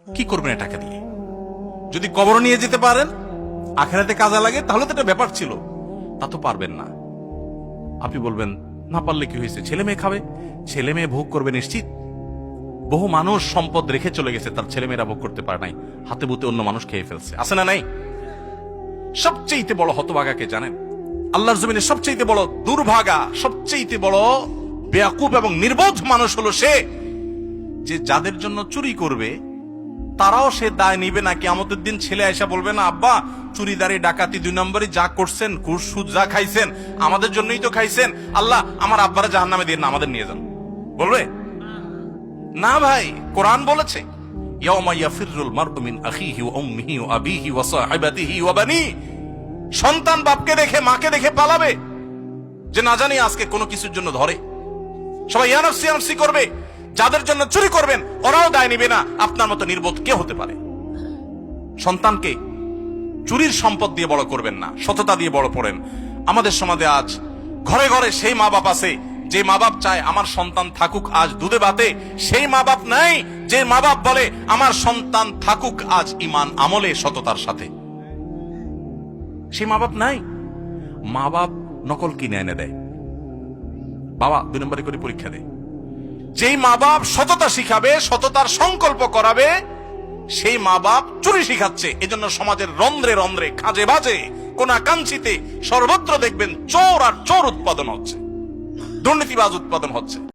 কি করবেন এই টাকা দিয়ে? যদি কবর নিয়ে যেতে পারেন, আখেরাতে কাজে লাগে, তাহলে তো একটা ব্যাপার ছিল। তা তো পারবেন না। আপনি বলবেন না পারলে কি হয়েছে, ছেলে মেয়ে খাবে, ছেলে মেয়ে ভোগ করবে নিশ্চিত। বহু মানুষ সম্পদ রেখে চলে গেছে, তার ছেলে মেয়েরা ভোগ করতে পারে নাই, হাতে বুতে অন্য মানুষ খেয়ে ফেলছে, আছে না নাই? সবচেয়ে বড় হতভাগাকে জানেন? আল্লাহর জমিনে সবচেয়ে বড় দুর্ভাগা, সবচেয়ে বড় বেয়াকুব এবং নির্বোধ মানুষ হলো সে, যে যাদের জন্য চুরি করবে তারাও সে দায় নিবে না। কিয়ামতের দিন ছেলে আয়সা বলবে না, আব্বা চুরিদারি ডাকাতি 2 নম্বরই যা করছেন, ঘুষ সুদ যা খাইছেন আমাদের জন্যই তো খাইছেন, আল্লাহ আমার আব্বারা জাহান্নামে দিয়ে না, আমাদের নিয়ে যান। বলবে না ভাই, কোরআন বলেছে ইয়াউমা ইয়াফিরুল মারউ মিন আখিহি ওয়া উম্মিহি ওয়া আবিহি ওয়া সাহিবাতিহি ওয়া বানি। সন্তান বাপকে দেখে মাকে দেখে পালাবে, যে না জানি আজকে কোনো কিছুর জন্য ধরে। সবাই ইয়ানফসি ইয়ানফসি করবে। যাদের জন্য চুরি করবেন ওরাও দায় নিবে না। আপনার মতো নির্বোধ কে হতে পারে? সন্তানকে চুরির সম্পদ দিয়ে বড় করবেন না, সততা দিয়ে বড় করেন। আমাদের সমাজে আজ ঘরে ঘরে সেই মা বাপ আছে যে মা বাপ চায় আমার সন্তান থাকুক আজ দুধে ভাতে, সেই মা বাপ নাই যে মা বাপ বলে আমার সন্তান থাকুক আজ ঈমান আমলে সততার সাথে। সেই মা বাপ নাই। মা বাপ নকল কিনে এনে দেয়, বাবা 2 নম্বরে করে পরীক্ষা দেয়। যেই মা বাপ সততা শিখাবে, সততার সংকল্প করাবে, সেই মা বাপ চুরি শিখাচ্ছে। এজন্য সমাজের রন্ধ্রে রন্ধ্রে, কাজে বাজে, কোনাকাঙ্ক্ষিতে সর্বত্র দেখবেন চোর আর চোর উৎপাদন হচ্ছে, দুর্নীতিবাজ উৎপাদন হচ্ছে।